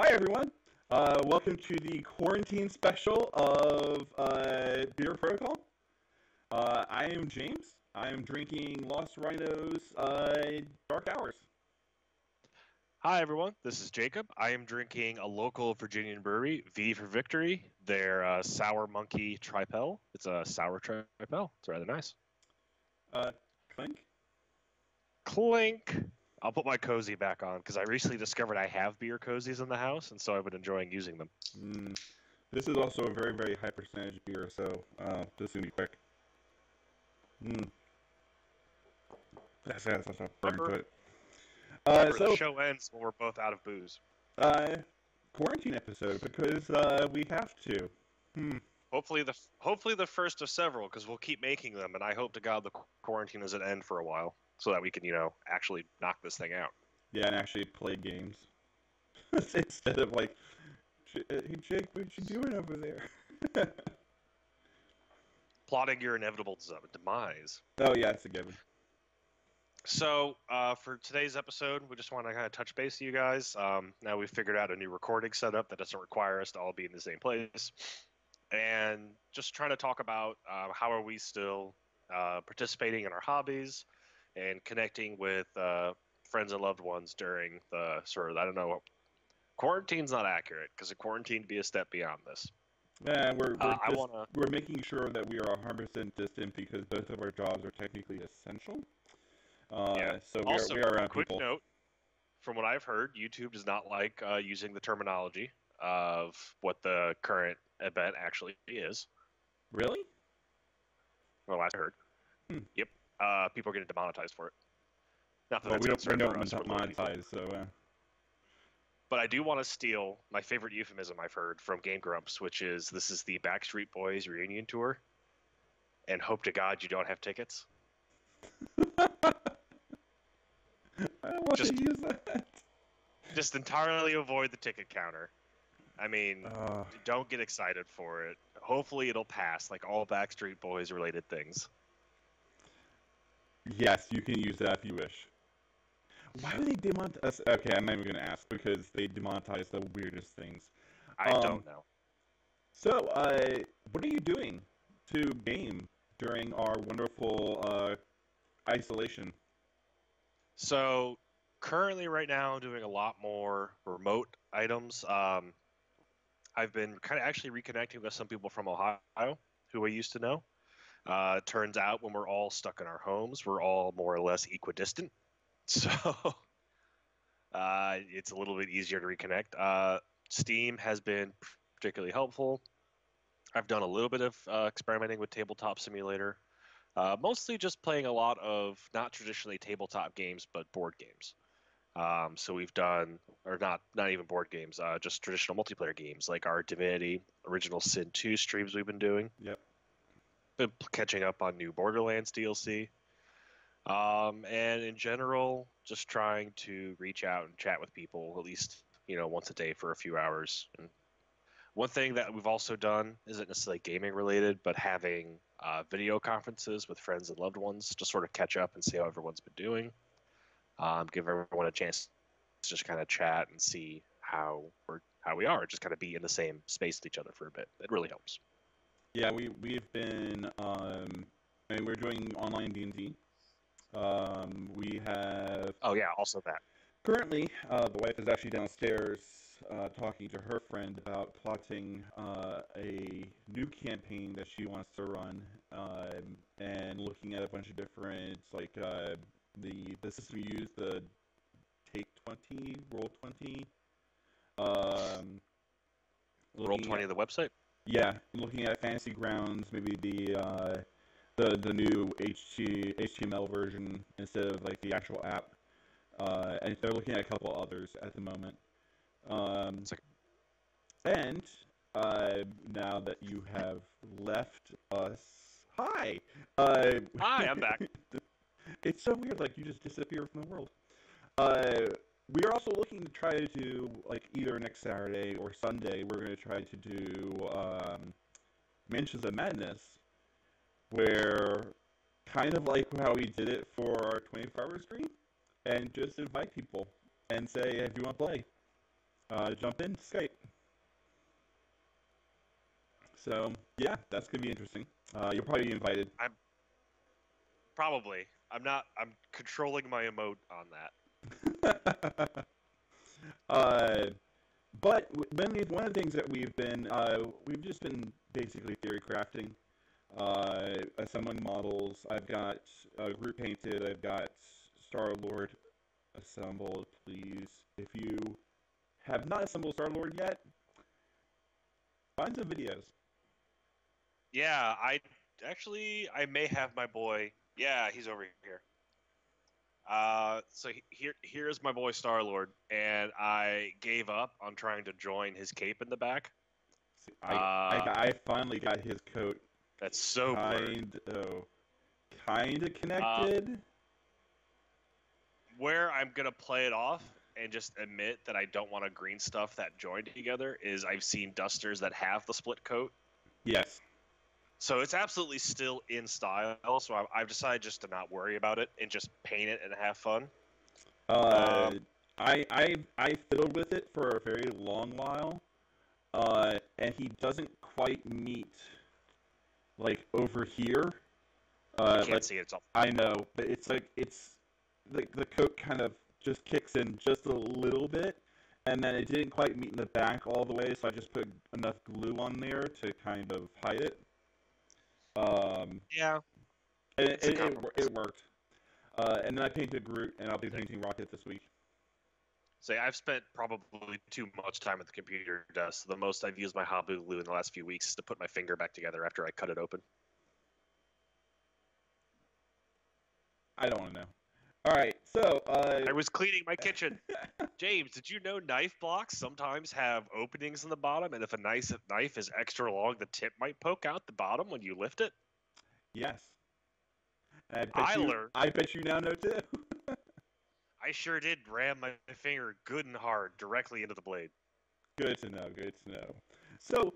Hi, everyone. Welcome to the quarantine special of Beer Protocol. I am James. I am drinking Lost Rhino's Dark Hours. Hi everyone, this is Jacob. I am drinking a local Virginian brewery, V for Victory, their Sour Monkey Tripel. It's a sour tripel. It's rather nice. Uh, Clink. Clink! I'll put my cozy back on because I recently discovered I have beer cozies in the house, and so I've been enjoying using them. This is also a very, very high percentage beer, so this is going to be quick. That's a burn to it. The show ends when we're both out of booze. Quarantine episode, because we have to. Hopefully the first of several, because we'll keep making them, and I hope to God the quarantine doesn't end for a while, so that we can, actually knock this thing out. Yeah, and actually play games instead of like, hey Jake, what you doing over there? Plotting your inevitable demise. Oh yeah, it's a given. So for today's episode, we just want to kind of touch base with you guys. Now we've figured out a new recording setup that doesn't require us to all be in the same place, and just trying to talk about how are we still participating in our hobbies and connecting with friends and loved ones during the sort of, I don't know, quarantine's not accurate because a quarantine would be a step beyond this. Yeah, we're making sure that we are 100% distant because both of our jobs are technically essential. So also, we are around quick people. note, from what I've heard, YouTube does not like using the terminology of what the current event actually is. Really? Well, I heard. Yep. People are getting demonetized for it. Not that Well, that's we don't us, monetize, so. But I do want to steal my favorite euphemism I've heard from Game Grumps, which is this is the Backstreet Boys reunion tour, and hope to God you don't have tickets. I don't want to use that. Just entirely avoid the ticket counter. I mean, don't get excited for it. Hopefully it'll pass, like all Backstreet Boys related things. Yes, you can use that if you wish. Why do they demonetize? Okay, I'm not even going to ask because they demonetize the weirdest things. I don't know. So, what are you doing to game during our wonderful isolation? So, currently right now, I'm doing a lot more remote items. I've been kind of actually reconnecting with some people from Ohio who I used to know. Turns out when we're all stuck in our homes, we're all more or less equidistant. So it's a little bit easier to reconnect. Steam has been particularly helpful. I've done a little bit of experimenting with Tabletop Simulator. Mostly just playing a lot of not traditionally tabletop games, but board games. So we've done, or not even board games, just traditional multiplayer games like our Divinity Original Sin 2 streams we've been doing. Yep. Been catching up on new Borderlands DLC. And in general, just trying to reach out and chat with people at least, once a day for a few hours. And one thing that we've also done isn't necessarily gaming related, but having video conferences with friends and loved ones to sort of catch up and see how everyone's been doing. Give everyone a chance to just kind of chat and see how we are, just kind of be in the same space with each other for a bit. It really helps. Yeah, we've been we're doing online D&D. We have Also that. currently the wife is actually downstairs talking to her friend about plotting a new campaign that she wants to run, and looking at a bunch of different the system you use, the Take 20, Roll 20. Roll20, the website. Yeah, looking at Fantasy Grounds, maybe the new HTML version instead of like the actual app, and they're looking at a couple others at the moment. And now that you have left us, hi. Hi, I'm back. It's so weird, like you just disappear from the world. We are also looking to try to do, like, either next Saturday or Sunday, we're going to try to do Mansions of Madness, where kind of like how we did it for our 24-hour stream, and just invite people and say, hey, do you want to play? jump in Skype. So yeah, that's gonna be interesting. You'll probably be invited. I'm probably. I'm not. I'm controlling my emote on that. uh, but one of the things that we've just been basically theory crafting, assembling models. I've got Groot painted. I've got StarLord assembled. Please, if you have not assembled StarLord yet, find some videos. Yeah, I may have my boy. Yeah, he's over here. So here's my boy StarLord, and I gave up on trying to join his cape in the back. See, I finally got his coat That's so blurred. Kind of connected. Where I'm gonna play it off and just admit that I don't want to green stuff that joined together is I've seen dusters that have the split coat. Yes. So it's absolutely still in style. So I've decided just to not worry about it and just paint it and have fun. I fiddled with it for a very long while, and he doesn't quite meet like over here. You can't see it. It's all... I know, but it's like the coat kind of just kicks in just a little bit, and then it didn't quite meet in the back all the way, so I just put enough glue on there to kind of hide it. Yeah. It worked. And then I painted Groot, and I'll be painting Rocket this week. Say, I've spent probably too much time at the computer desk. The most I've used my hobby glue in the last few weeks is to put my finger back together after I cut it open. I don't want to know. All right, so I was cleaning my kitchen. James, did you know knife blocks sometimes have openings in the bottom, and if a knife is extra long, the tip might poke out the bottom when you lift it? Yes. Learned. I bet you now know too. I sure did ram my finger good and hard directly into the blade. Good to know. Good to know. So,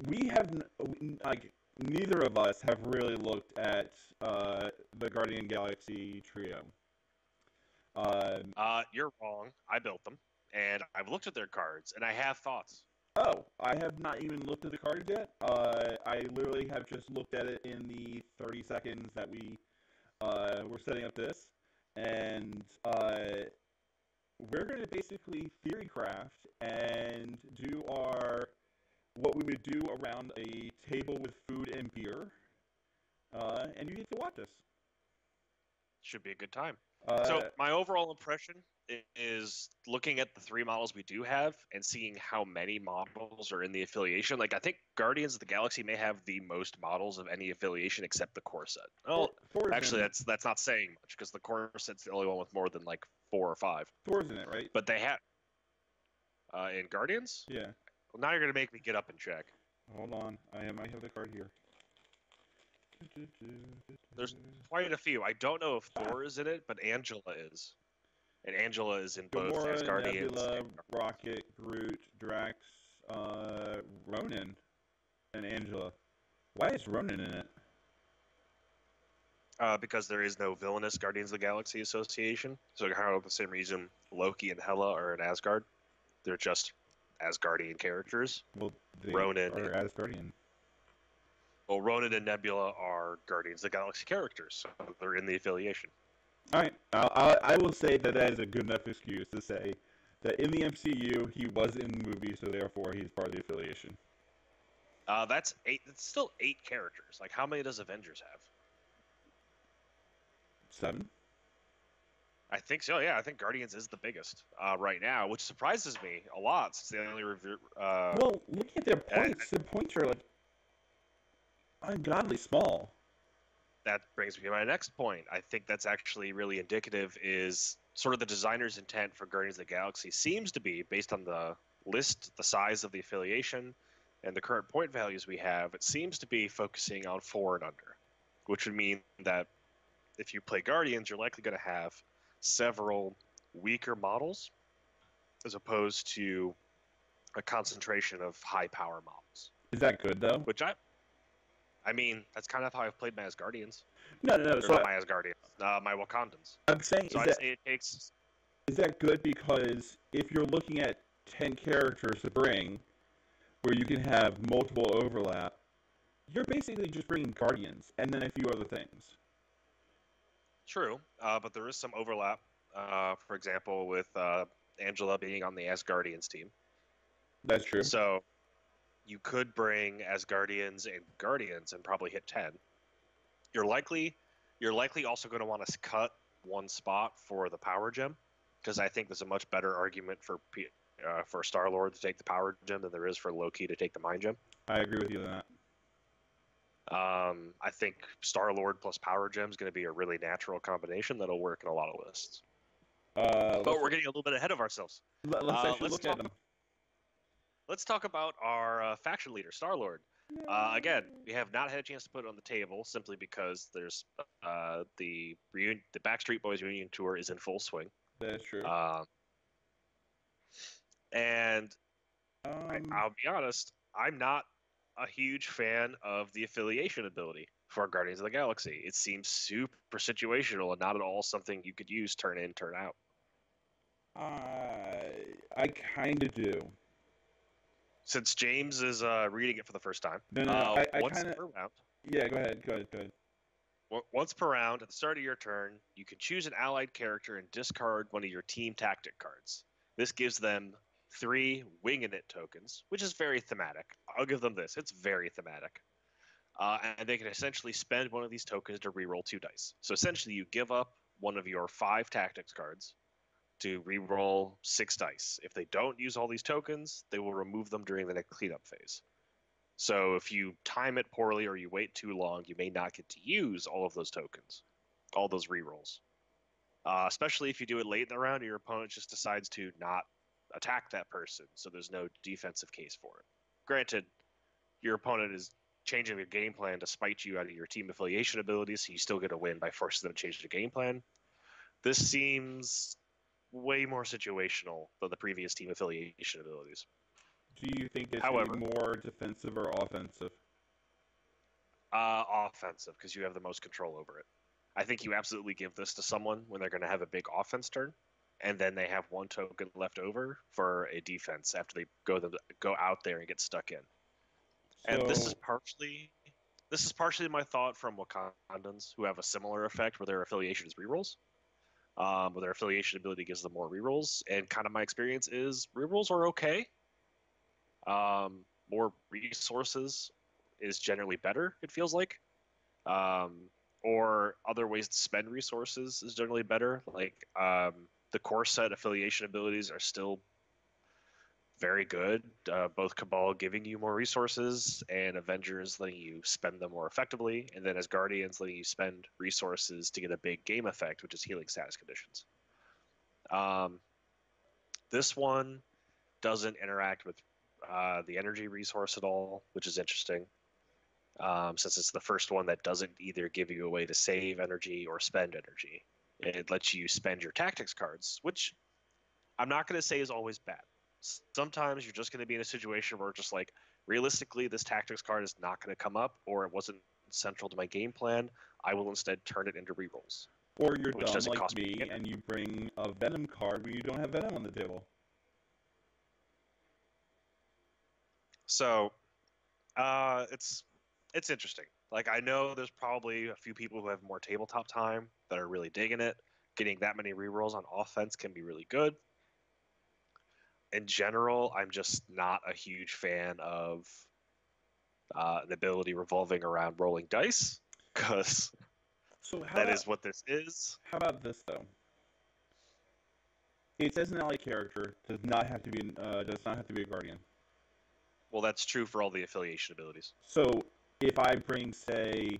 we have neither of us have really looked at the Guardian Galaxy trio. You're wrong. I built them, and I've looked at their cards, and I have thoughts. Oh, I have not even looked at the cards yet. I literally have just looked at it in the 30 seconds that we were setting up this, and we're going to basically theory craft and do what we would do around a table with food and beer, and you get to watch us. Should be a good time. So my overall impression is looking at the 3 models we do have and seeing how many models are in the affiliation. Like, I think Guardians of the Galaxy may have the most models of any affiliation except the core set. Oh, actually, that's not saying much because the core set's the only one with more than like 4 or 5. Thor's in it, right? But they have in Guardians. Yeah. Well, now you're gonna make me get up and check. Hold on, I might have the card here. There's quite a few. I don't know if Thor is in it, but Angela is. And Angela is in both Gamora, Asgardians. Nebula, Rocket, Groot, Drax, Ronan, and Angela. Why is Ronan in it? Because there is no villainous Guardians of the Galaxy Association. So kind of the same reason Loki and Hela are in Asgard. They're just Asgardian characters. Well, they Ronan are Asgardian. Well, Ronan and Nebula are Guardians of the Galaxy characters, so they're in the affiliation. All right, I will say that is a good enough excuse to say that in the MCU he was in the movie, so therefore he's part of the affiliation. That's 8. It's still 8 characters. Like, how many does Avengers have? 7. I think so. Yeah, I think Guardians is the biggest right now, which surprises me a lot since they only review. Well, look at their points. Their points are like ungodly small. That brings me to my next point. I think that's actually really indicative is sort of the designer's intent for Guardians of the Galaxy seems to be, based on the list, the size of the affiliation, and the current point values we have, it seems to be focusing on 4 and under, which would mean that if you play Guardians, you're likely going to have several weaker models as opposed to a concentration of high-power models. Is that good, though? Which I mean, that's kind of how I've played my Asgardians. No. They're not my Asgardians, my Wakandans. I'm saying, so it takes. is that good? Because if you're looking at 10 characters to bring, where you can have multiple overlap, you're basically just bringing Guardians and then a few other things. True, but there is some overlap. For example, with Angela being on the Asgardians team. That's true. So you could bring Asgardians and Guardians and probably hit 10. You're likely also going to want to cut one spot for the power gem, because I think there's a much better argument for StarLord to take the power gem than there is for Loki to take the mind gem. I agree with you on that. I think StarLord plus power gem is going to be a really natural combination that'll work in a lot of lists. But we're getting a little bit ahead of ourselves. Let's actually look at them. Let's talk about our faction leader, StarLord. Again, we have not had a chance to put it on the table simply because there's the Backstreet Boys reunion tour is in full swing. That's true. And I'll be honest, I'm not a huge fan of the affiliation ability for Guardians of the Galaxy. It seems super situational and not at all something you could use turn in, turn out. I kind of do. Since James is reading it for the first time, I once kinda... per round. Yeah, go ahead. Once per round, at the start of your turn, you can choose an allied character and discard one of your team tactic cards. This gives them 3 Winging It tokens, which is very thematic. I'll give them this. It's very thematic. And they can essentially spend one of these tokens to reroll 2 dice. So essentially, you give up one of your 5 tactics cards to reroll 6 dice. If they don't use all these tokens, they will remove them during the next cleanup phase. So if you time it poorly or you wait too long, you may not get to use all of those tokens, all those rerolls. Especially if you do it late in the round and your opponent just decides to not attack that person, so there's no defensive case for it. Granted, your opponent is changing their game plan to spite you out of your team affiliation abilities, so you still get a win by forcing them to change their game plan. This seems way more situational than the previous team affiliation abilities. Do you think it's more defensive or offensive? Offensive, because you have the most control over it. I think you absolutely give this to someone when they're going to have a big offense turn, and then they have 1 token left over for a defense after they go out there and get stuck in. So... And this is partially my thought from Wakandans, who have a similar effect where their affiliation is rerolls. Where their affiliation ability gives them more rerolls, and kind of my experience is rerolls are okay. More resources is generally better, it feels like. Or other ways to spend resources is generally better. Like, the core set affiliation abilities are still very good. Both Cabal giving you more resources and Avengers letting you spend them more effectively, and then as Guardians letting you spend resources to get a big game effect, which is healing status conditions. This one doesn't interact with the energy resource at all, which is interesting. Since it's the first one that doesn't either give you a way to save energy or spend energy. It lets you spend your tactics cards, which I'm not going to say is always bad. Sometimes you're just going to be in a situation where just like, realistically, this tactics card is not going to come up, or it wasn't central to my game plan. I will instead turn it into rerolls. Or you're dumb like me, and you bring a Venom card when you don't have Venom on the table. So, it's interesting. Like, I know there's probably a few people who have more tabletop time that are really digging it. Getting that many rerolls on offense can be really good. In general, I'm just not a huge fan of an ability revolving around rolling dice, because that is what this is. How about this though? It says an ally character does not have to be a Guardian. Well, that's true for all the affiliation abilities. So if I bring, say,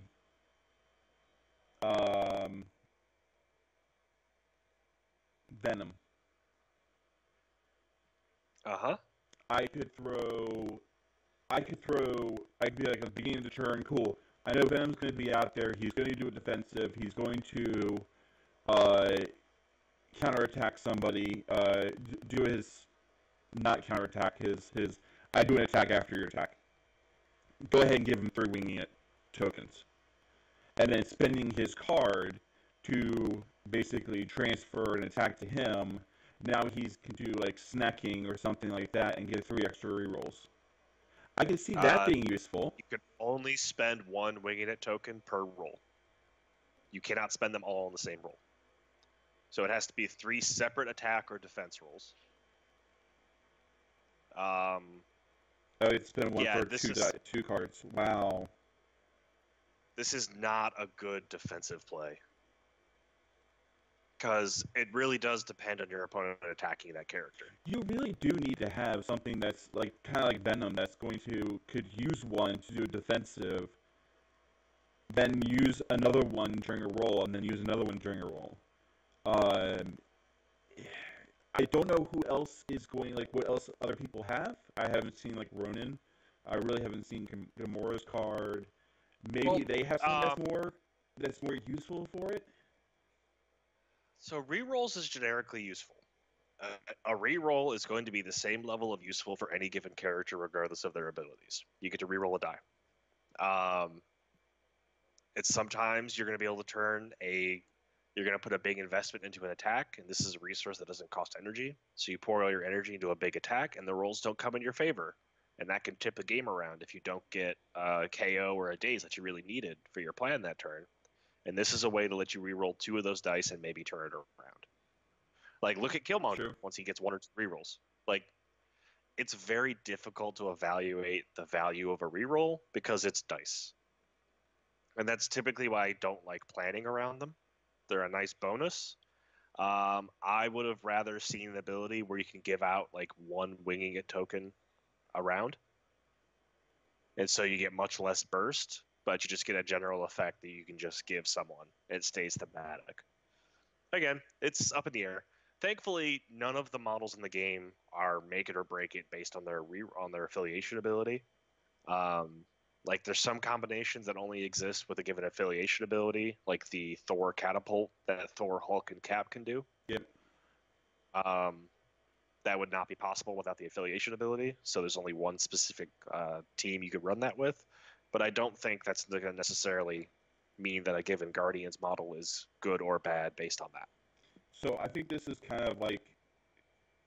Venom. I could be like at the beginning of the turn, cool. I know Venom's going to be out there. He's going to do a defensive. He's going to counterattack somebody. Do his, not counterattack, his. I do an attack after your attack. Go ahead and give him 3 Winging It tokens. And then spending his card to basically transfer an attack to him now he can do like snacking or something like that and get 3 extra rerolls. I can see that being useful. You can only spend 1 winging it token per roll. You cannot spend them all in the same roll. So it has to be 3 separate attack or defense rolls. Oh, it's been one for 2 cards. Wow. This is not a good defensive play. Because it really does depend on your opponent attacking that character. You really do need to have something that's like kind of like Venom that's could use one to do a defensive, then use another one during a roll, and then use another one during a roll. I don't know who else is going, like what else other people have. I haven't seen like Ronin. I really haven't seen Gamora's card. Maybe they have something that's more useful for it. So rerolls is generically useful. A reroll is going to be the same level of useful for any given character, regardless of their abilities. You get to reroll a die. It's sometimes you're going to be able to you're going to put a big investment into an attack, and this is a resource that doesn't cost energy. So you pour all your energy into a big attack, and the rolls don't come in your favor. And that can tip the game around if you don't get a KO or a daze that you really needed for your plan that turn. And this is a way to let you reroll 2 of those dice and maybe turn it around. Like, look at Killmonger once he gets 1 or 2 rerolls. Like, it's very difficult to evaluate the value of a reroll because it's dice. And that's typically why I don't like planning around them. They're a nice bonus. I would have rather seen an ability where you can give out like 1 winging it token around. And so you get much less burst, but you just get a general effect that you can just give someone. It stays thematic. Again, it's up in the air. Thankfully, none of the models in the game are make it or break it based on their affiliation ability. Like there's some combinations that only exist with a given affiliation ability, like the Thor catapult that Thor, Hulk, and Cap can do. Yep. That would not be possible without the affiliation ability. So there's only one specific team you could run that with. But I don't think that's going to necessarily mean that a given Guardians model is good or bad based on that. So I think this is kind of like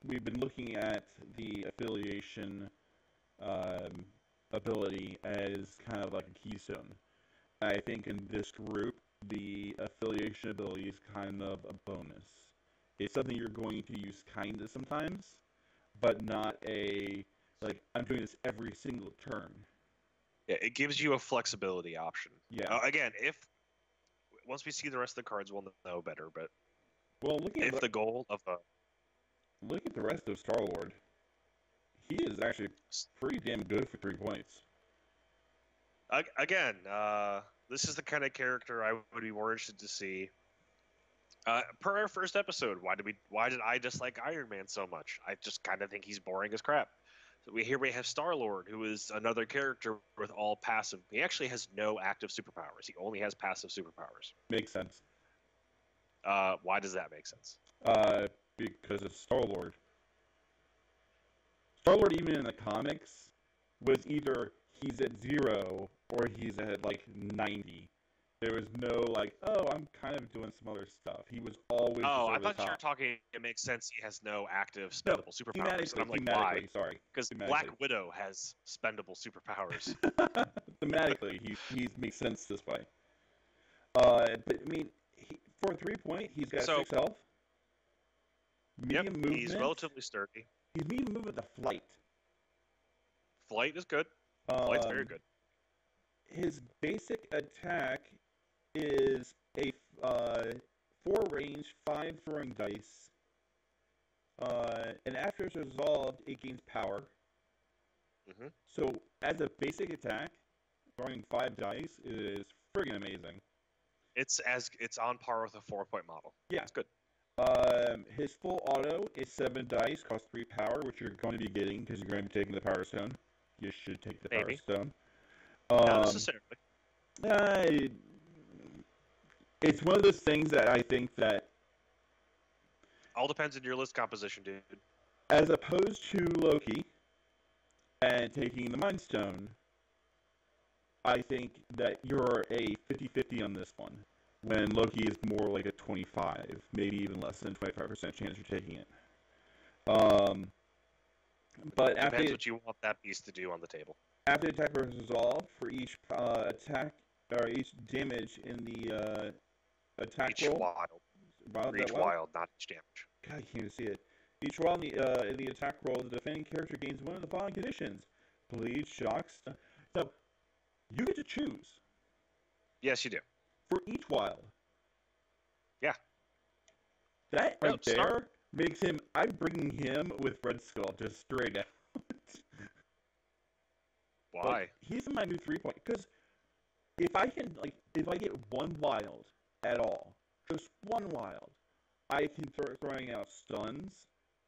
we've been looking at the affiliation ability as kind of like a keystone. I think in this group, the affiliation ability is kind of a bonus. It's something you're going to use kind of sometimes, but not like, I'm doing this every single turn. Yeah, it gives you a flexibility option. Yeah. Again, once we see the rest of the cards, we'll know better. But look at the rest of StarLord. He is actually pretty damn good for 3 points. Again, this is the kind of character I would be more interested to see. Per our first episode, why did I dislike Iron Man so much? I just kind of think he's boring as crap. So we have StarLord, who is another character with all passive. He actually has no active superpowers. He only has passive superpowers. Makes sense. Why does that make sense? Because it's StarLord. StarLord, even in the comics, was either he's at 0 or he's at like 90. There was no like, oh, I'm kind of doing some other stuff. He was always. Oh, I thought you were talking. It makes sense. He has no active spendable superpowers. And I'm like, why? Sorry, because Black Widow has spendable superpowers. Thematically, he makes sense this way. But I mean, for a 3-point, he's got 6 health. Medium movement. He's relatively sturdy. He's medium movement to flight. Flight is good. Flight's very good. His basic attack is a 4 range, 5 throwing dice. And after it's resolved, it gains power. Mm-hmm. So, as a basic attack, throwing 5 dice is friggin' amazing. It's on par with a 4-point model. Yeah, it's good. His full auto is 7 dice, costs 3 power, which you're going to be getting because you're going to be taking the Power Stone. You should take the Power Stone. Not necessarily. It's one of those things that I think that all depends on your list composition, dude. As opposed to Loki and taking the Mind Stone, I think that you're a 50-50 on this one. When Loki is more like a 25, maybe even less than 25% chance you're taking it. Um, but Depends what you want that beast to do on the table. after the attack was resolved, for each attack or each damage in the attack Each roll. wild. Wild, Each wild, not each damage. God, I can't even see it. Each roll in the attack roll, the defending character gains one of the following conditions: bleed, shock, stun. So you get to choose. Yes, you do. For each wild. Yeah. That right there makes him. I'm bringing him with Red Skull just straight out. Why? Like, he's in my new 3-point because if I get one wild at all, just one wild, I can start throwing out stuns.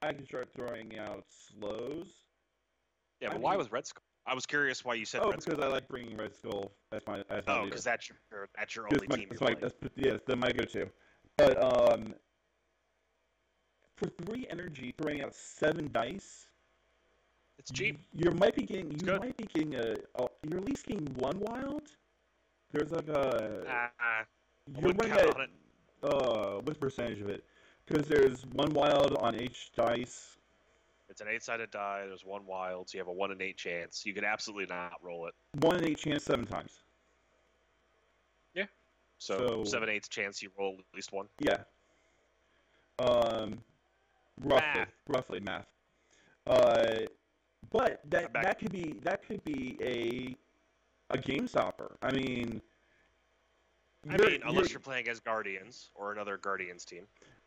I can start throwing out slows. Yeah, but why with Red Skull? I was curious why you said Red Skull. Because I like bringing Red Skull as my Oh, because that's your only team you're playing. That's my go-to. But for 3 energy, throwing out 7 dice. It's cheap. You might be getting you're at least getting 1 wild. There's like a you're running at what percentage of it? Because there's 1 wild on each dice. It's an 8-sided die. There's 1 wild, so you have a 1 in 8 chance. You can absolutely not roll it. 1 in 8 chance 7 times. Yeah. So 7/8 chance you roll at least 1. Yeah. Roughly math. But that could be a game stopper. I mean, unless you're playing as Guardians or another Guardians team.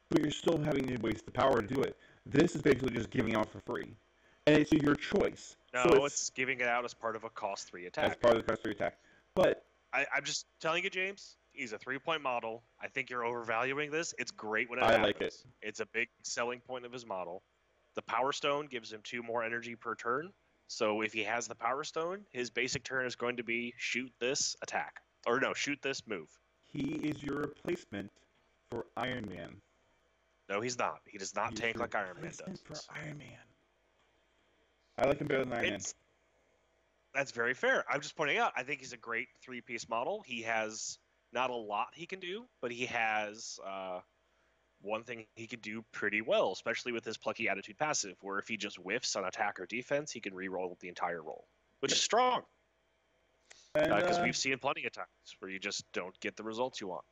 But you're still having to waste the power to do it. This is basically just giving out for free, and it's your choice. No, so it's giving it out as part of a cost 3 attack. As part of the cost 3 attack. But I'm just telling you, James. He's a 3-point model. I think you're overvaluing this. It's great when it happens. Like it. It's a big selling point of his model. The Power Stone gives him 2 more energy per turn. So if he has the Power Stone, his basic turn is going to be shoot this attack. Or no, shoot this move. He is your replacement for Iron Man. No, he's not. He does not tank like Iron Man does. For Iron Man. I like him better than Iron Man. That's very fair. I'm just pointing out, I think he's a great 3-piece model. He has not a lot he can do, but he has one thing he can do pretty well, especially with his Plucky Attitude passive, where if he just whiffs on attack or defense, he can re-roll the entire roll, which is strong. Because we've seen plenty of times where you just don't get the results you want.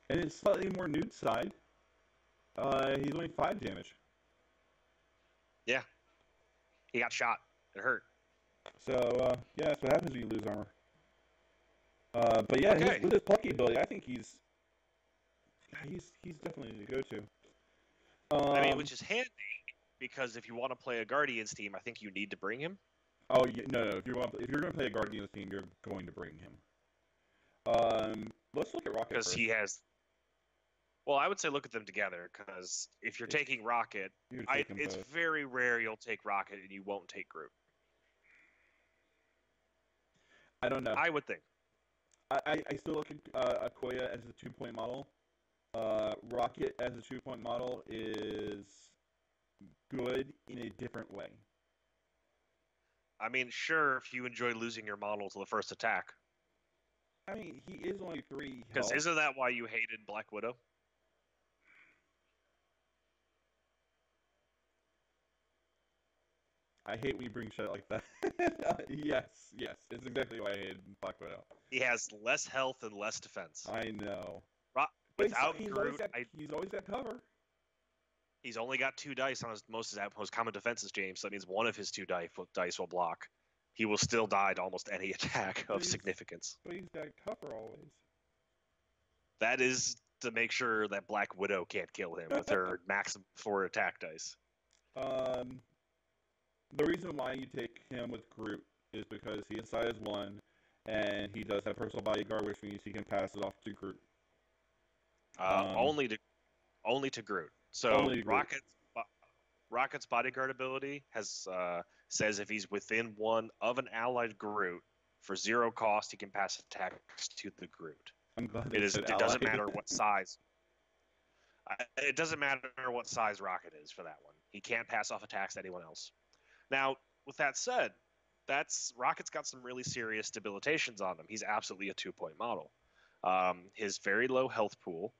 And it's slightly more nude side. He's only 5 damage. Yeah. He got shot. It hurt. So, yeah, that's what happens when you lose armor. But yeah, with his plucky ability, I think he's definitely the go-to. Which is handy, because if you want to play a Guardians team, I think you need to bring him. Oh, no. If you're going to play a Guardians team, you're going to bring him. Let's look at Rocket because he has. Well, I would say look at them together, because if you're taking Rocket, it's very rare you'll take Rocket and you won't take Groot. I don't know. I would think. I still look at Akoya as a 2-point model. Rocket as a 2-point model is good in a different way. I mean, sure, if you enjoy losing your model to the first attack. I mean, he is only 3 Because isn't that why you hated Black Widow? I hate when you bring shit like that. Yes. It's exactly why I hated Black Widow. He has less health and less defense. I know. Without Groot, he's always got cover. He's only got 2 dice on his most common defenses, James. So that means one of his 2 dice will block. He will still die to almost any attack of significance. But he's got cover always. That is to make sure that Black Widow can't kill him with her maximum 4 attack dice. The reason why you take him with Groot is because he is size 1, and he does have personal bodyguard, which means he can pass it off to Groot. Only to Groot. So Rocket's bodyguard ability says if he's within 1 of an allied Groot, for 0 cost, he can pass attacks to the Groot. I'm glad it doesn't matter what size. It doesn't matter what size Rocket is for that one. He can't pass off attacks to anyone else. Now, with that said, Rocket's got some really serious debilitations on him. He's absolutely a 2-point model. His very low health pool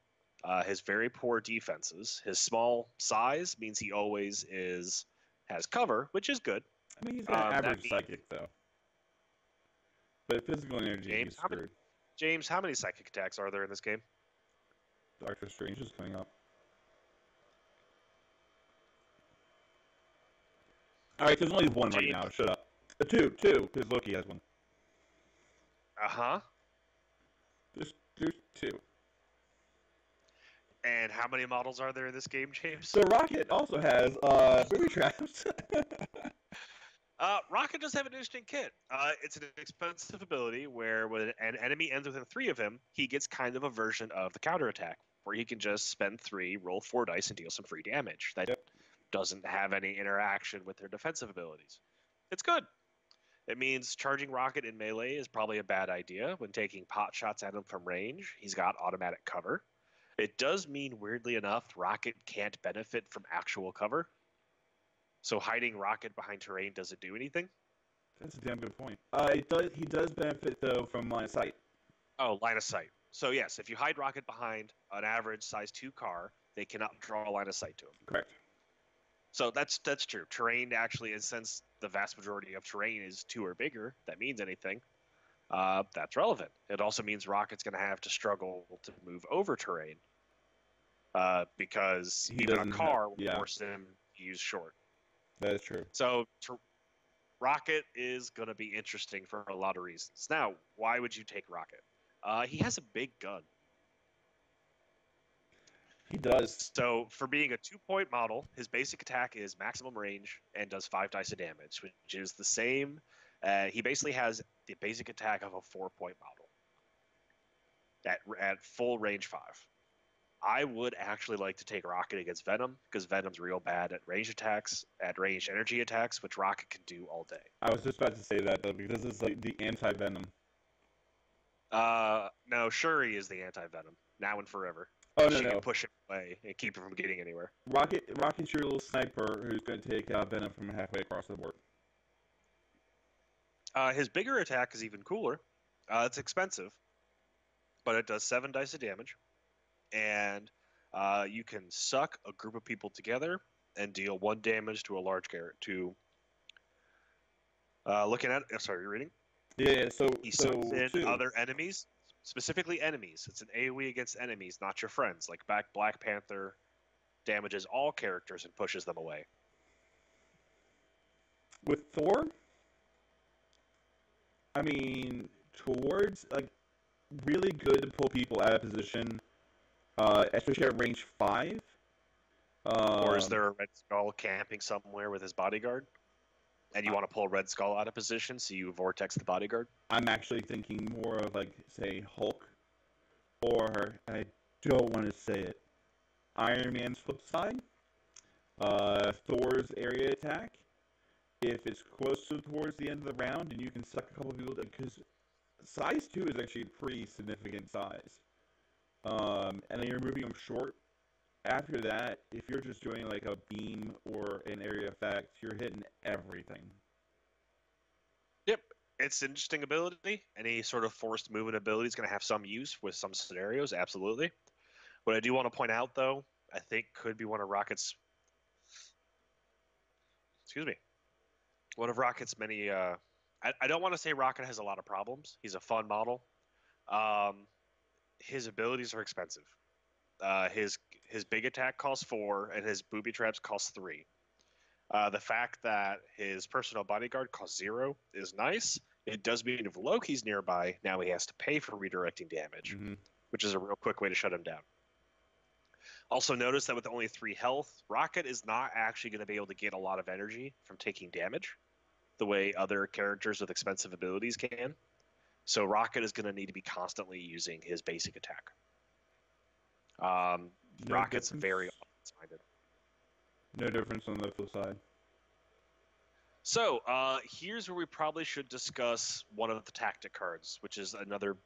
his very poor defenses, his small size means he always has cover, which is good. I mean, he's got That average means psychic though, but physical energy, he's screwed. James, how many psychic attacks are there in this game? Doctor Strange is coming up. All right, there's only one right now. Shut up. Two, because Loki has one. Uh-huh. There's two. And how many models are there in this game, James? So Rocket also has booby traps. Rocket does have an interesting kit. It's an expensive ability where when an enemy ends within 3 of him, he gets kind of a version of the counterattack, where he can just spend 3, roll 4 dice, and deal some free damage. That doesn't have any interaction with their defensive abilities. It's good. It means charging Rocket in melee is probably a bad idea when taking pot shots at him from range. He's got automatic cover. It does mean, weirdly enough, Rocket can't benefit from actual cover. So hiding Rocket behind terrain doesn't do anything. That's a damn good point. He does benefit though from line of sight. Oh, line of sight. So yes, if you hide Rocket behind an average size 2 car, they cannot draw a line of sight to him. Correct. So that's true. Terrain actually, and since the vast majority of terrain is 2 or bigger, that means anything. That's relevant. It also means Rocket's going to have to struggle to move over terrain because even a car will force him to use short. That is true. So Rocket is going to be interesting for a lot of reasons. Now, why would you take Rocket? He has a big gun. He does. So for being a 2-point model, his basic attack is maximum range and does 5 dice of damage, which is the same. He basically has the basic attack of a 4-point model at full range 5. I would actually like to take Rocket against Venom because Venom's real bad at range attacks, at range energy attacks, which Rocket can do all day. I was just about to say that though because this is like the anti-Venom. No, Shuri is the anti-Venom now and forever. Oh, she can push him away and keep him from getting anywhere. Rocket's your little sniper who's going to take out Venom from halfway across the board. His bigger attack is even cooler. It's expensive, but it does 7 dice of damage, and you can suck a group of people together and deal 1 damage to a large character. Looking at, sorry, you're reading? Yeah. So he sucks in other enemies. Specifically enemies. It's an AoE against enemies, not your friends. Like Black Panther damages all characters and pushes them away. With Thor, I mean, towards like really good to pull people out of position, especially at range 5. Or is there a Red Skull camping somewhere with his bodyguard? And you want to pull Red Skull out of position so you vortex the bodyguard? I'm actually thinking more of like, say, Hulk, or I don't want to say it, Iron Man's flip side, Thor's area attack. If it's close to towards the end of the round and you can suck a couple of people, because size 2 is actually a pretty significant size. And then you're moving them short. After that, if you're just doing like a beam or an area effect, you're hitting everything. Yep, it's an interesting ability. Any sort of forced movement ability is going to have some use with some scenarios, absolutely. What I do want to point out, though, I think could be one of Rocket's... Excuse me. One of Rocket's many... I don't want to say Rocket has a lot of problems. He's a fun model. His abilities are expensive. His big attack costs 4, and his booby traps cost 3. The fact that his personal bodyguard costs 0 is nice. It does mean if Loki's nearby, now he has to pay for redirecting damage, which is a real quick way to shut him down. Also notice that with only 3 health, Rocket is not actually going to be able to get a lot of energy from taking damage the way other characters with expensive abilities can. So Rocket is going to need to be constantly using his basic attack. Rocket's very offense-minded. No difference on the flip side. So, here's where we probably should discuss one of the tactic cards, which is another...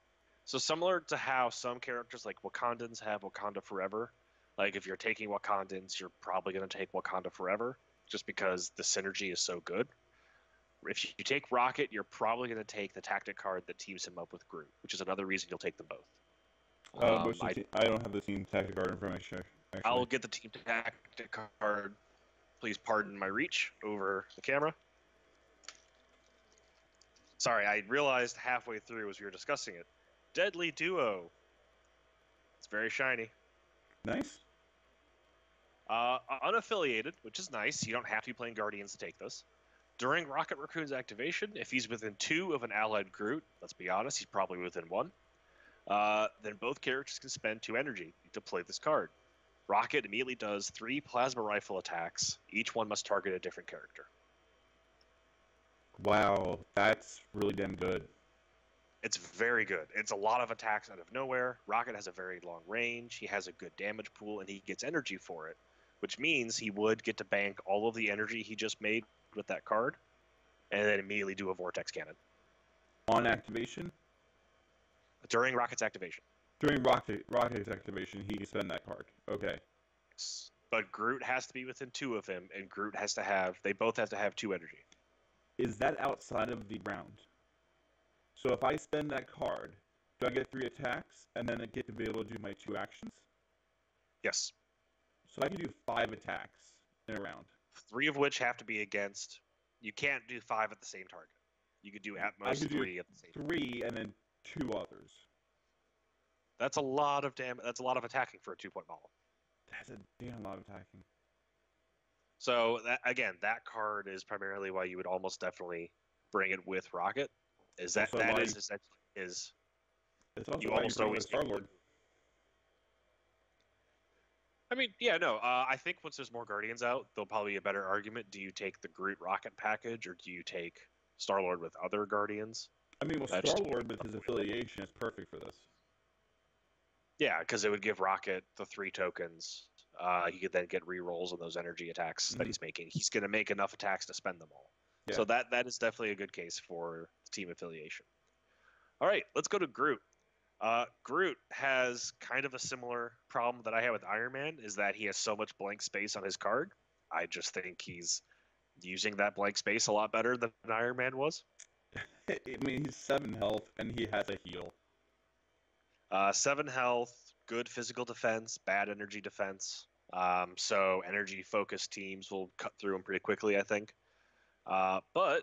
So similar to how some characters like Wakandans have Wakanda Forever, like if you're taking Wakandans, you're probably going to take Wakanda Forever, just because the synergy is so good. If you take Rocket, you're probably going to take the tactic card that teams him up with Groot, which is another reason you'll take them both. I don't have the team tactic card information I'll actually. get the team tactic card. Please pardon my reach over the camera. Sorry, I realized halfway through as we were discussing it. Deadly Duo. It's very shiny. Nice. Unaffiliated, which is nice. You don't have to be playing Guardians to take this. During Rocket Raccoon's activation, if he's within 2 of an allied Groot, let's be honest, he's probably within 1, then both characters can spend 2 energy to play this card. Rocket immediately does 3 plasma rifle attacks. Each one must target a different character. Wow, that's really damn good. It's very good. It's a lot of attacks out of nowhere. Rocket has a very long range. He has a good damage pool, and he gets energy for it, which means he would get to bank all of the energy he just made with that card, and then immediately do a Vortex Cannon. On activation? During Rocket's activation. During Rocket's activation, he can spend that card. Okay. But Groot has to be within 2 of him, and Groot has to have, they both have to have 2 energy. Is that outside of the round? So if I spend that card, do I get 3 attacks, and then I get to be able to do my 2 actions? Yes. So I can do 5 attacks in a round. 3 of which have to be against, you can't do 5 at the same target. You could do at most 3 at the same target. 3 and then 2 others. That's a lot of damage. That's a lot of attacking for a 2-point model. That's a damn lot of attacking. So that card is primarily why you would almost definitely bring it with Rocket. Is that Also is essentially is it's also you why almost you always StarLord. I mean, yeah, no. I think once there's more Guardians out, there'll probably be a better argument. Do you take the Groot Rocket package, or do you take StarLord with other Guardians? I mean, well, StarLord with his affiliation is perfect for this. Yeah, because it would give Rocket the 3 tokens. He could then get rerolls on those energy attacks that he's making. He's going to make enough attacks to spend them all. Yeah. So that is definitely a good case for team affiliation. All right, let's go to Groot. Groot has kind of a similar problem that I have with Iron Man, is that he has so much blank space on his card. I just think he's using that blank space a lot better than Iron Man was. I mean, he's 7 health, and he has a heal. 7 health, good physical defense, bad energy defense. So energy-focused teams will cut through him pretty quickly, I think. But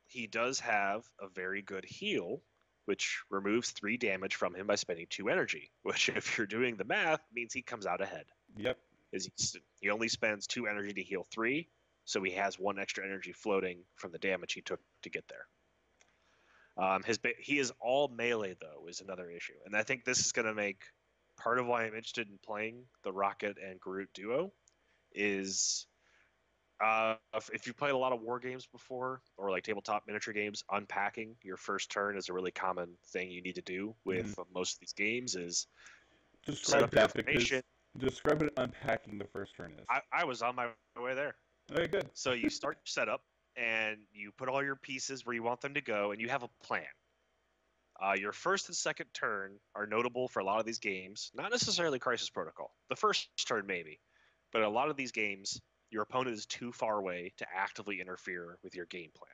he does have a very good heal, which removes 3 damage from him by spending 2 energy, which, if you're doing the math, means he comes out ahead. Yep. He only spends 2 energy to heal 3, so he has 1 extra energy floating from the damage he took to get there. He is all melee, though, is another issue. And I think this is going to make part of why I'm interested in playing the Rocket and Groot duo is if you've played a lot of war games before, or like tabletop miniature games, unpacking your first turn is a really common thing you need to do with most of these games. Is set up your information. Describe what unpacking the first turn is. I was on my way there. Very good. So you start your setup, and you put all your pieces where you want them to go, and you have a plan. Your first and second turn are notable for a lot of these games, not necessarily Crisis Protocol. The first turn maybe, but a lot of these games, your opponent is too far away to actively interfere with your game plan.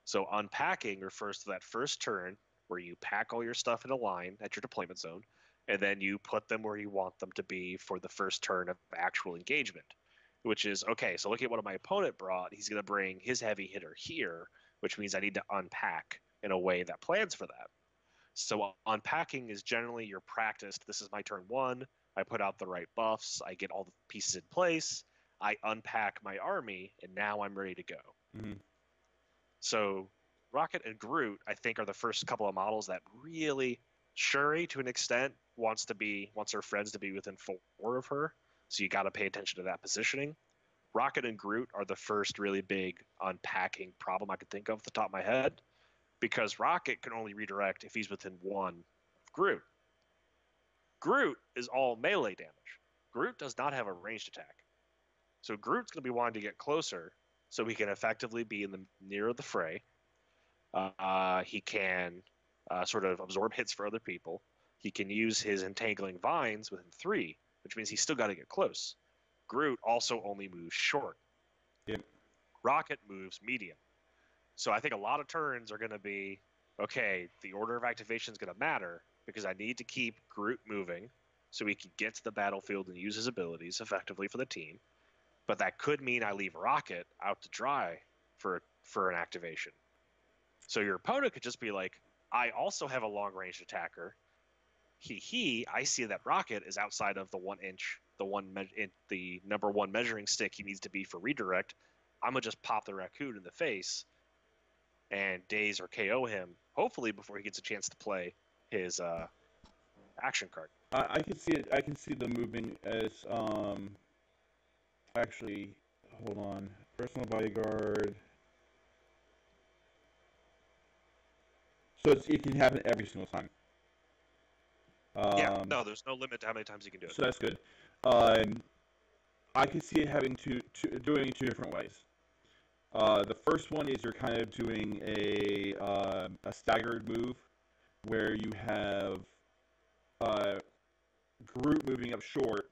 So unpacking refers to that first turn where you pack all your stuff in a line at your deployment zone, and then you put them where you want them to be for the first turn of actual engagement. Which is, okay, so looking at what my opponent brought, he's going to bring his heavy hitter here, which means I need to unpack in a way that plans for that. So unpacking is generally your practice. This is my turn 1. I put out the right buffs. I get all the pieces in place. I unpack my army, and now I'm ready to go. Mm-hmm. So Rocket and Groot, I think, are the first couple of models that really, Shuri, to an extent, wants her friends to be within 4 of her. So you got to pay attention to that positioning. Rocket and Groot are the first really big unpacking problem I could think of the top of my head, because Rocket can only redirect if he's within 1 of Groot. Groot is all melee damage. Groot does not have a ranged attack. So Groot's going to be wanting to get closer so he can effectively be in the near of the fray. He can sort of absorb hits for other people. He can use his entangling vines within 3, which means he's still got to get close. Groot also only moves short. Yep. Rocket moves medium. So I think a lot of turns are going to be, okay, the order of activation is going to matter, because I need to keep Groot moving so he can get to the battlefield and use his abilities effectively for the team. But that could mean I leave Rocket out to dry for an activation. So your opponent could just be like, I also have a long range attacker. I see that Rocket is outside of the 1 inch, the number 1 measuring stick he needs to be for redirect. I'm gonna just pop the raccoon in the face and daze or KO him, hopefully before he gets a chance to play his action card. I can see it. I can see the moving as actually. Hold on. Personal bodyguard. So it can happen every single time. Yeah, no, there's no limit to how many times you can do it. So that's good. I can see it having doing it 2 different ways. The first one is you're kind of doing a staggered move where you have Groot moving up short,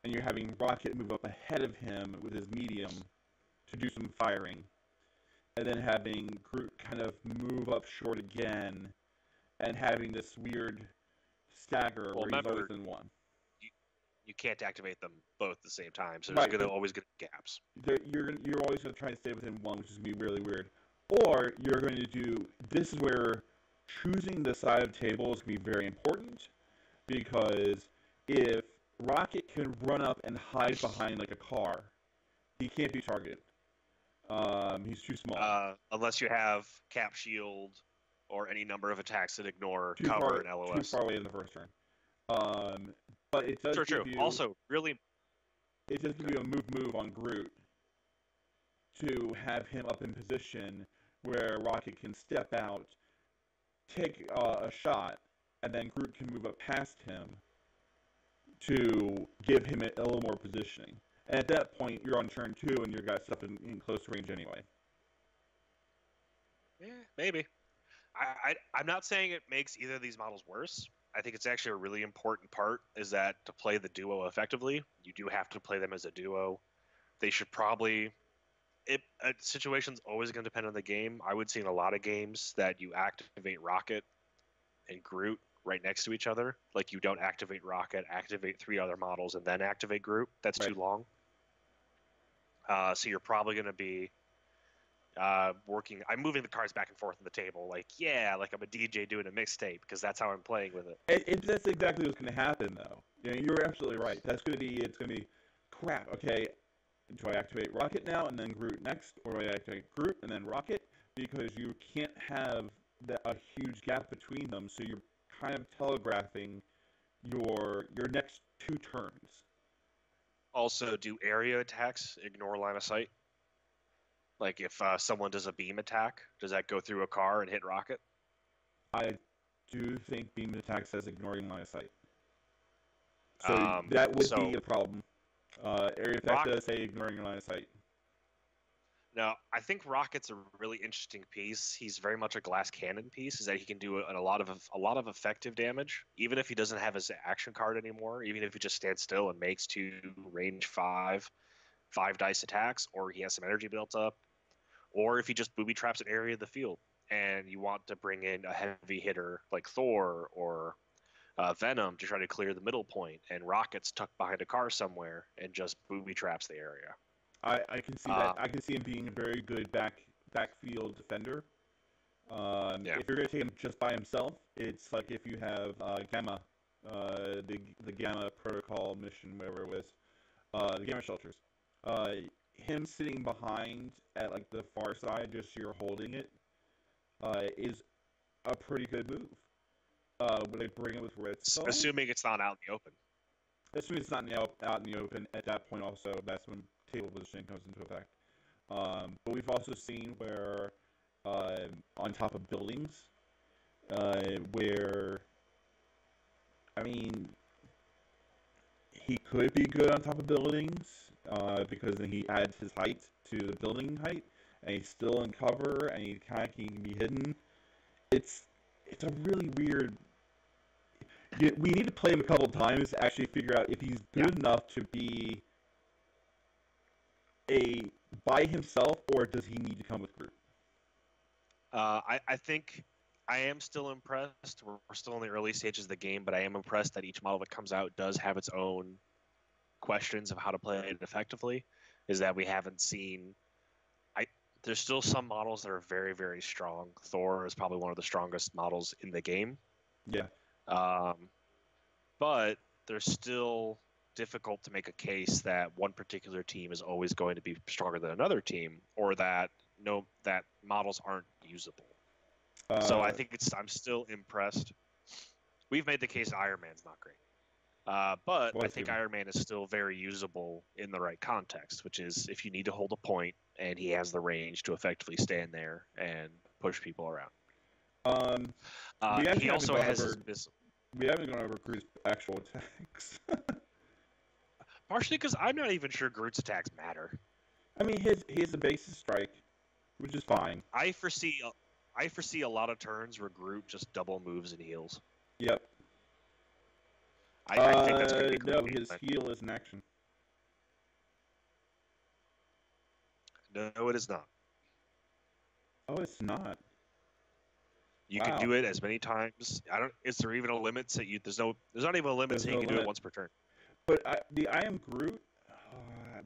and you're having Rocket move up ahead of him with his medium to do some firing, and then having Groot kind of move up short again, and having this weird stagger where he's always in one. You can't activate them both at the same time, so Right, there's going to always get gaps. You're always going to try to stay within one, which is going to be really weird. Or you're going to do, this is where choosing the side of the table is going to be very important, because if Rocket can run up and hide behind like a car, he can't be targeted. He's too small. Unless you have Cap Shield or any number of attacks that ignore cover and LOS. Too far away in the first turn. But it does give you... Also, really... It does give you a move on Groot to have him up in position where Rocket can step out, take a shot, and then Groot can move up past him to give him a little more positioning. And at that point, you're on turn 2 and you've got stuff in close range anyway. Yeah, maybe. I'm not saying it makes either of these models worse. I think it's actually a really important part is that to play the duo effectively, you do have to play them as a duo. They should probably... situation's always going to depend on the game. I would see in a lot of games that you activate Rocket and Groot right next to each other. Like you don't activate Rocket, activate 3 other models, and then activate Groot. That's too long. So you're probably going to be working... I'm moving the cards back and forth on the table. Like I'm a DJ doing a mixtape because that's how I'm playing with it. That's exactly what's going to happen, though. You're absolutely right. It's going to be, crap, okay, do I activate Rocket now and then Groot next? Or do I activate Groot and then Rocket? Because you can't have a huge gap between them, so you're kind of telegraphing your next 2 turns. Also, do area attacks ignore line of sight? Like if someone does a beam attack, does that go through a car and hit Rocket? I do think beam attacks says ignoring line of sight. So that would be a problem. Area attack does say ignoring line of sight. Now, I think Rocket's a really interesting piece. He's very much a glass cannon piece, is that he can do a lot of effective damage, even if he doesn't have his action card anymore, even if he just stands still and makes 2 range 5 dice attacks, or he has some energy built up, or if he just booby traps an area of the field and you want to bring in a heavy hitter like Thor or Venom to try to clear the middle point, and Rocket's tucked behind a car somewhere and just booby traps the area. I can see that. I can see him being a very good backfield defender. If you're going to take him just by himself, it's like if you have Gamma, the Gamma Protocol mission, whatever it was, the Gamma Shelters. Him sitting behind at like the far side, just you're holding it, is a pretty good move. Would I bring it with Redstone? Assuming it's not out in the open. Assuming it's not out in the open, at that point also, that's when table positioning comes into effect. But we've also seen where, on top of buildings, where, I mean, he could be good on top of buildings, because then he adds his height to the building height, and he's still in cover, and he kind of can be hidden. It's a really weird... We need to play him a couple times to actually figure out if he's good enough to be by himself, or does he need to come with Groot? I think I am still impressed. We're still in the early stages of the game, but I am impressed that each model that comes out does have its own questions of how to play it effectively. Is that we haven't seen. I There's still some models that are very very strong. Thor is probably one of the strongest models in the game. Yeah. Um, but there's still difficult to make a case that one particular team is always going to be stronger than another team, or that that models aren't usable. So I think I'm still impressed. We've made the case Iron Man's not great, but I think Iron Man is still very usable in the right context, which is if you need to hold a point and he has the range to effectively stand there and push people around. He also has his. We haven't gone over Groot's actual attacks. Partially because I'm not even sure Groot's attacks matter. I mean, he has a basis strike, which is fine. I foresee a lot of turns where Groot just double moves and heals. Yep. I think that's going to be no, his heal is an action. No, it is not. Oh, it's not. You can do it as many times. Is there even a limit? There's not even a limit. So you can do it once per turn. But the I am Groot.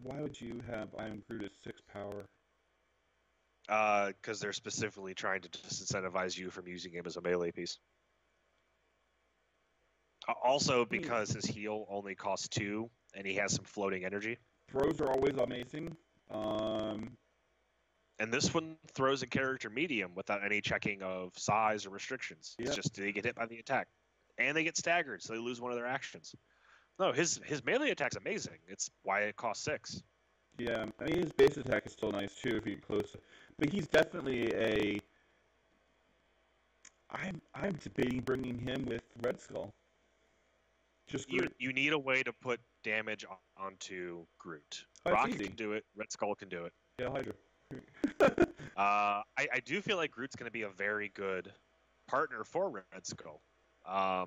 Why would you have I am Groot as 6 power? Because they're specifically trying to disincentivize you from using him as a melee piece. Also, because his heal only costs 2, and he has some floating energy. Throws are always amazing. And this one throws a character medium without any checking of size or restrictions. Yep. It's just they get hit by the attack, and they get staggered, so they lose one of their actions. No, his melee attack's amazing. It's why it costs 6. Yeah, I mean his base attack is still nice too if you get close. But he's definitely a. I'm debating bringing him with Red Skull. Just Groot. You need a way to put damage onto Groot. Rocket can do it. Red Skull can do it. Yeah, Hydra. I do feel like Groot's going to be a very good partner for Red Skull. Now,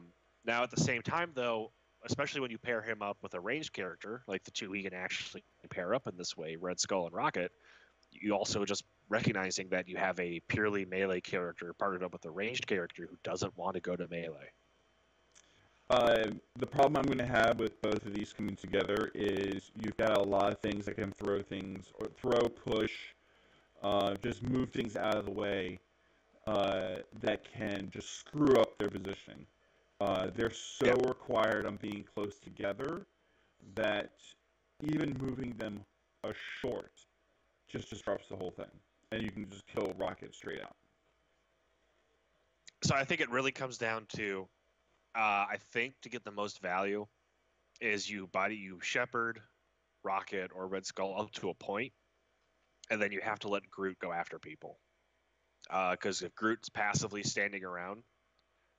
at the same time, though, especially when you pair him up with a ranged character, like the two we can actually pair up in this way, Red Skull and Rocket, you also just recognizing that you have a purely melee character partnered up with a ranged character who doesn't want to go to melee. The problem I'm going to have with both of these coming together is you've got a lot of things that can throw things, or throw, push, just move things out of the way that can just screw up their position. They're so required on being close together that even moving them a short just disrupts the whole thing. And you can just kill Rocket straight out. So I think it really comes down to, I think to get the most value is you shepherd Rocket or Red Skull up to a point, and then you have to let Groot go after people. Because if Groot's passively standing around,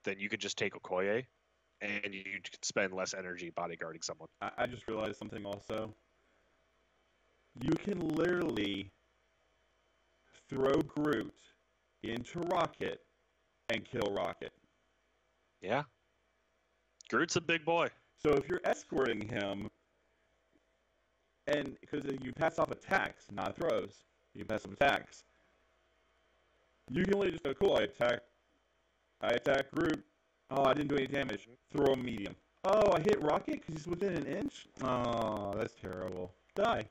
then you could just take Okoye, and you could spend less energy bodyguarding someone. I just realized something also. You can literally throw Groot into Rocket and kill Rocket. Yeah. Groot's a big boy. So if you're escorting him, and because you pass off attacks, not throws, you pass off attacks, you can only just go, cool, I attack Groot. Oh, I didn't do any damage. Throw him medium. Oh, I hit Rocket because he's within an inch? Oh, that's terrible. Die.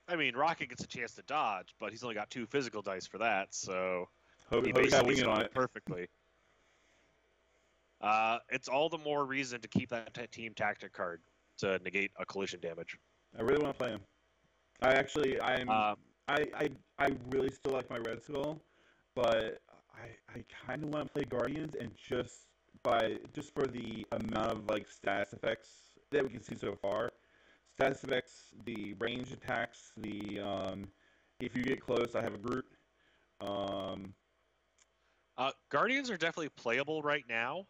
I mean, Rocket gets a chance to dodge, but he's only got 2 physical dice for that, so he basically saw it perfectly. It's all the more reason to keep that team tactic card to negate a collision damage. I really want to play him. I really still like my Red Skull, but I kind of want to play Guardians, and just for the amount of like status effects that we can see so far, status effects, the range attacks, the if you get close, I have a Groot. Guardians are definitely playable right now,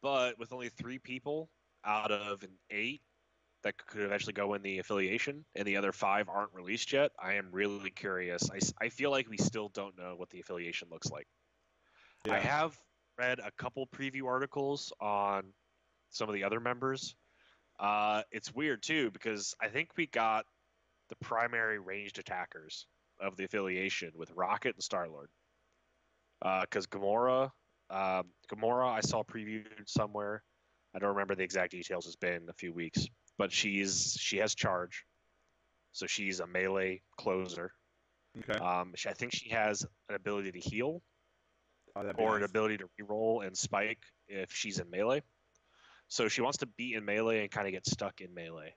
but with only 3 people out of an 8 that could eventually go in the affiliation, and the other 5 aren't released yet. I am really curious. I feel like we still don't know what the affiliation looks like. Yeah. I have read a couple preview articles on some of the other members. It's weird, too, because I think we got the primary ranged attackers of the affiliation with Rocket and StarLord. Because Gamora, I saw previewed somewhere. I don't remember the exact details. It's been a few weeks, but she has charge, so she's a melee closer. Okay. I think she has an ability to heal Oh, that'd be or an nice. ability to reroll and spike if she's in melee. So she wants to be in melee and kind of get stuck in melee.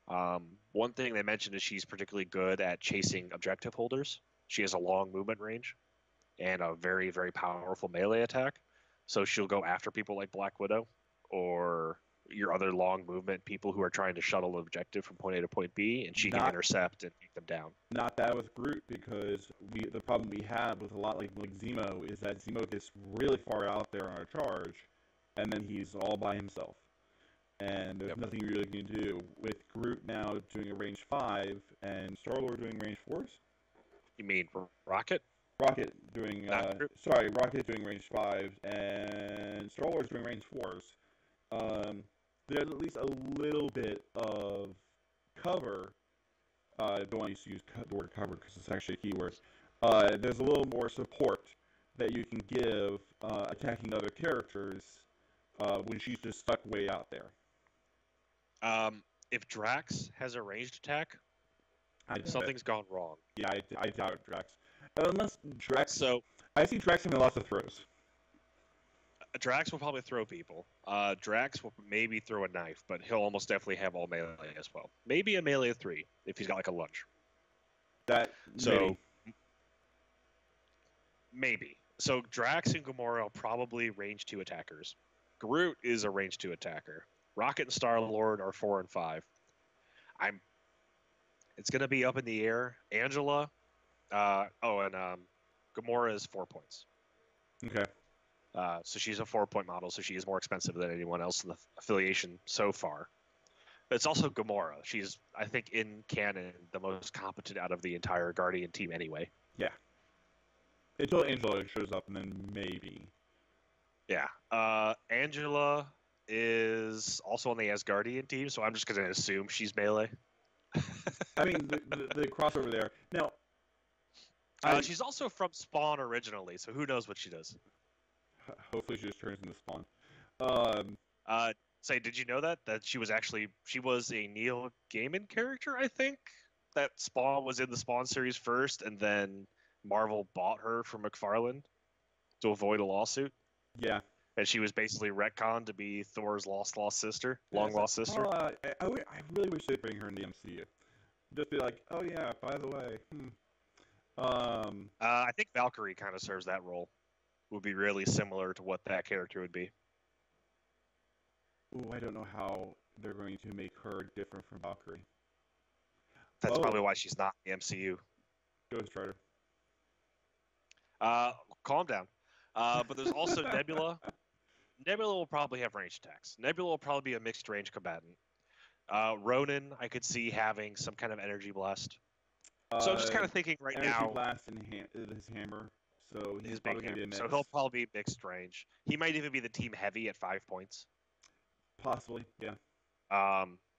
One thing they mentioned is she's particularly good at chasing objective holders. She has a long movement range and a very, very powerful melee attack. So she'll go after people like Black Widow or your other long movement people who are trying to shuttle an objective from point A to point B, and she can Not intercept and take them down. not bad with Groot because the problem we have with a lot like Zemo is that Zemo gets really far out there on a charge, and then he's all by himself, and there's Yep. nothing you really can do. With Groot now doing a range 5 and StarLord doing range 4s, You mean Rocket? Rocket doing Not Groot. Rocket doing range 5s and StarLord's doing range 4s. There's at least a little bit of cover. Don't want to use the word cover because it's actually a keyword. There's a little more support that you can give attacking other characters when she's just stuck way out there. If Drax has a ranged attack, I doubt it. something's gone wrong. Yeah, I doubt Drax. Unless Drax. So I see Drax having lots of throws. Drax will probably throw people. Drax will maybe throw a knife, but he'll almost definitely have all melee as well. Maybe a melee of 3 if he's got like a lunge. That So maybe. So Drax and Gamora are probably range 2 attackers. Groot is a range 2 attacker. Rocket and StarLord are 4 and 5. It's gonna be up in the air. Angela, Gamora is 4 points. okay. So she's a 4-point model, so she is more expensive than anyone else in the affiliation so far. But it's also Gamora. She's, I think, in canon, the most competent out of the entire Guardian team anyway. Yeah. Until Angela shows up, and then maybe. Yeah. Angela is also on the Asgardian team, so I'm just going to assume she's melee. I mean, the crossover there. Now, she's also from Spawn originally, so who knows what she does. hopefully she just turns into Spawn. Did you know that she was a Neil Gaiman character? I think that Spawn was in the Spawn series first, and then Marvel bought her from McFarlane to avoid a lawsuit, Yeah. and she was basically retconned to be Thor's long lost sister. I really wish they'd bring her in the MCU. Just be like, oh yeah, by the way. I think Valkyrie kind of serves that role. Would be really similar to what that character would be. Ooh, I don't know how they're going to make her different from Valkyrie. That's probably why she's not in the MCU. Ghost Rider. Calm down. But there's also Nebula. Nebula will probably have ranged attacks. Nebula will probably be a mixed range combatant. Ronan, I could see having some kind of energy blast. So I'm just kind of thinking right energy now. Blast and his hammer. So he's probably going to be a mix. So he'll probably be mixed range. He might even be the team heavy at 5 points. Possibly, yeah.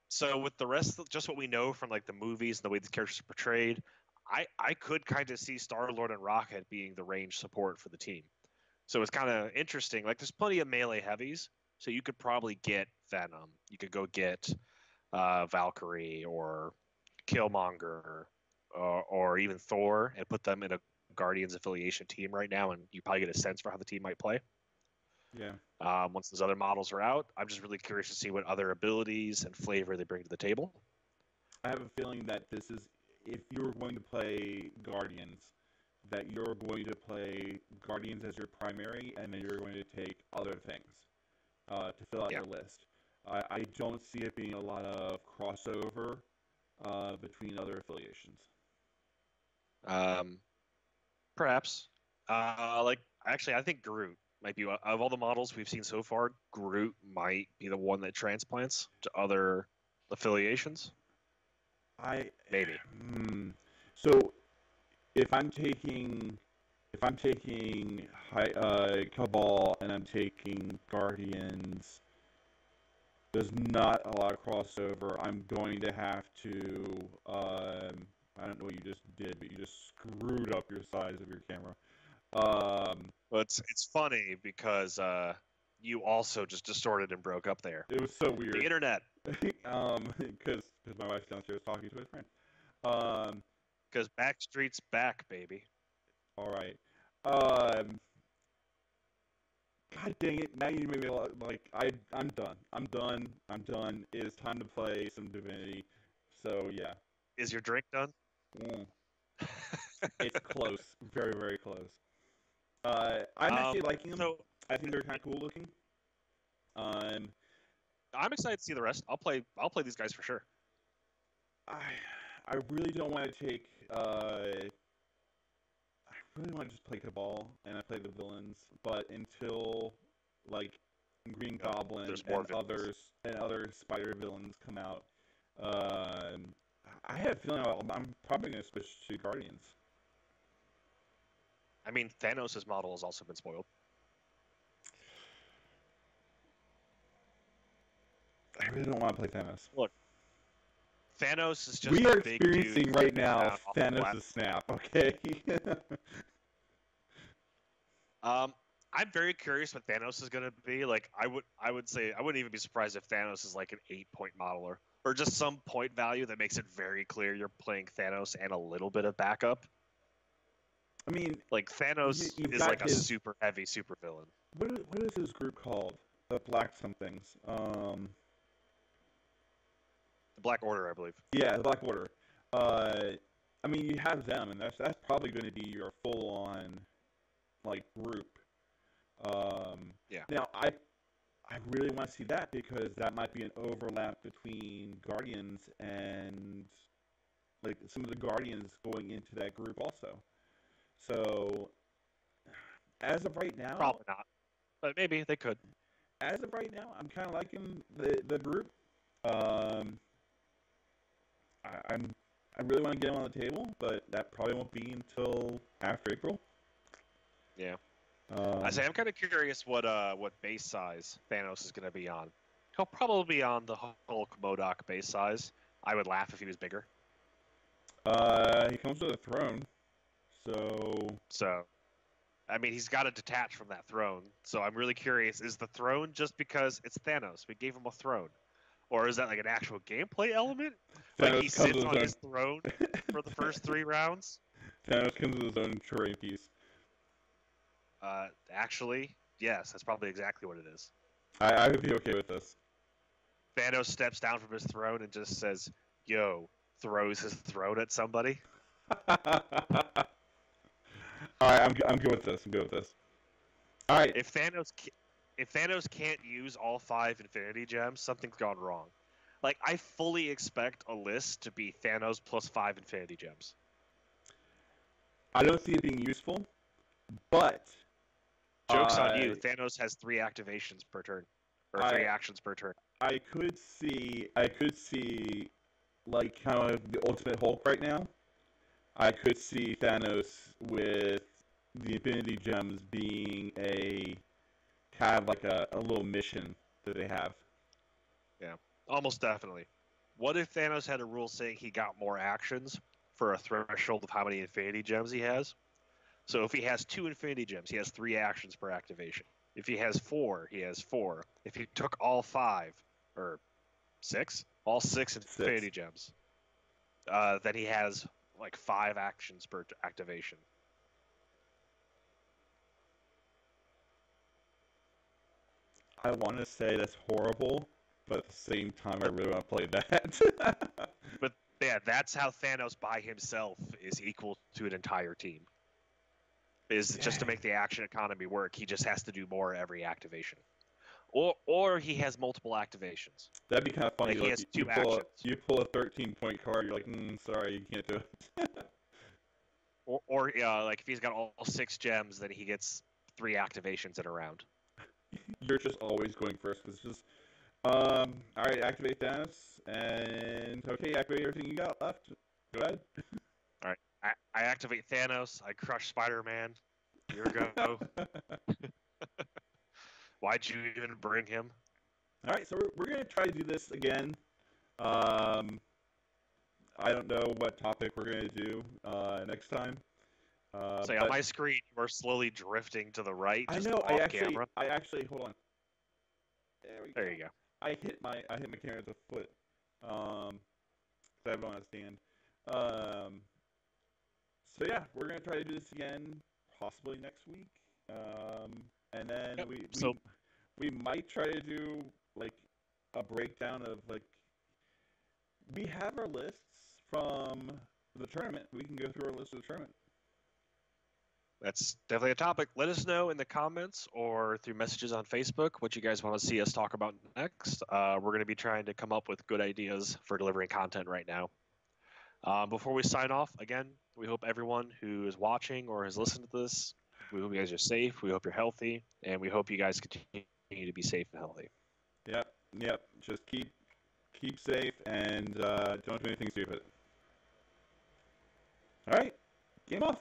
So with the rest of just what we know from like the movies and the way the characters are portrayed, I could kind of see Star-Lord and Rocket being the range support for the team. So it's kind of interesting. Like there's plenty of melee heavies, so you could probably get Venom. You could go get Valkyrie or Killmonger or even Thor and put them in a Guardians affiliation team right now, and you probably get a sense for how the team might play. Yeah. Once those other models are out, I'm just really curious to see what other abilities and flavor they bring to the table. I have a feeling that this is, if you're going to play Guardians, that you're going to play Guardians as your primary, and then you're going to take other things to fill out your list. I don't see it being a lot of crossover between other affiliations. Perhaps. I think Groot might be, of all the models we've seen so far, Groot might be the one that transplants to other affiliations. Maybe. So if I'm taking Cabal and I'm taking Guardians, there's not a lot of crossover. I'm going to have to I don't know what you just did, but you just screwed up your size of your camera. Well, it's funny because you also just distorted and broke up there. It was so The weird. internet. Because my wife's downstairs talking to her friend. Um, Because Backstreet's back, baby. all right. Um, God dang it! Now you made me like I'm done. I'm done. I'm done. It is time to play some Divinity. So yeah. Is your drink done? Mm. It's close, very, very close. I'm actually liking them. So I think they're kind of cool looking. Um, I'm excited to see the rest. I'll play these guys for sure. I really don't want to take. I really want to just play Cabal and I play the villains, but until like Green Goblin and other spider villains come out, I have a feeling I'm probably going to switch to Guardians. I mean, Thanos' model has also been spoiled. I really don't want to play Thanos. Look, Thanos is just we are a big dude experiencing right now Thanos' Thanos' snap, okay? I'm very curious what Thanos is gonna be. Like, I would say I wouldn't even be surprised if Thanos is like an 8-point modeler or just some point value that makes it very clear you're playing Thanos and a little bit of backup. I mean, like Thanos is like a super heavy super villain. What is his group called? The Black somethings. The Black Order, I believe. Yeah, the Black Order. I mean, you have them, and that's probably going to be your full-on like group. Yeah. Now, I really want to see that because that might be an overlap between Guardians and like some of the Guardians going into that group also. So, as of right now, probably not, but maybe they could. As of right now, I'm kind of liking the group. I really want to get them on the table, but that probably won't be until after April. Yeah. I say I'm kind of curious what base size Thanos is going to be on. He'll probably be on the Hulk MODOK base size. I would laugh if he was bigger. He comes with a throne, so I mean, he's got to detach from that throne. So I'm really curious: is the throne just because it's Thanos? We gave him a throne, or is that like an actual gameplay element? Thanos like he sits on his throne for the first 3 rounds. Thanos comes with his own terrain piece. Actually, yes, that's probably exactly what it is. I would be okay with this. Thanos steps down from his throne and just says, "Yo," throws his throne at somebody. All right, I'm good with this. I'm good with this. All right. If Thanos can't use all 5 Infinity Gems, something's gone wrong. Like, I fully expect a list to be Thanos plus 5 Infinity Gems. I don't see it being useful, but joke's on you. Thanos has 3 activations per turn, or 3 actions per turn. I could see, like kind of the Ultimate Hulk right now. I could see Thanos with the Infinity Gems being a kind of like a little mission that they have. Yeah, almost definitely. What if Thanos had a rule saying he got more actions for a threshold of how many Infinity Gems he has? So if he has 2 Infinity Gems, he has 3 actions per activation. If he has 4, he has 4. If he took all 5, or 6? All 6 Infinity Gems, then he has like 5 actions per activation. I want to say that's horrible, but at the same time, I really want to play that. But yeah, that's how Thanos by himself is equal to an entire team. Just to make the action economy work, he just has to do more every activation. Or he has multiple activations. That'd be kind of funny. Like he has 2 actions. You pull a 13-point card, you're like, sorry, you can't do it. or like if he's got all 6 gems, then he gets 3 activations in a round. You're just always going first. It's just, all right, activate Thanos, and okay, activate everything you got left. Go ahead. All right, I activate Thanos. I crush Spider-Man. Here we go. Why'd you even bring him? All right, so we're gonna try to do this again. I don't know what topic we're gonna do next time. So on my screen, you are slowly drifting to the right, I just know. off camera. I actually hold on. There you go. I hit my camera with a foot. So I have it on a stand. Um, so yeah, we're gonna try to do this again, possibly next week. And then Yep. we might try to do like a breakdown of like we have our lists from the tournament. We can go through our list of the tournament. That's definitely a topic. Let us know in the comments or through messages on Facebook what you guys want to see us talk about next. We're going to be trying to come up with good ideas for delivering content right now. Before we sign off, again, we hope everyone who is watching or has listened to this, we hope you guys are safe, we hope you're healthy, and we hope you guys continue to be safe and healthy. Yep. Just keep safe and don't do anything stupid. All right, game off.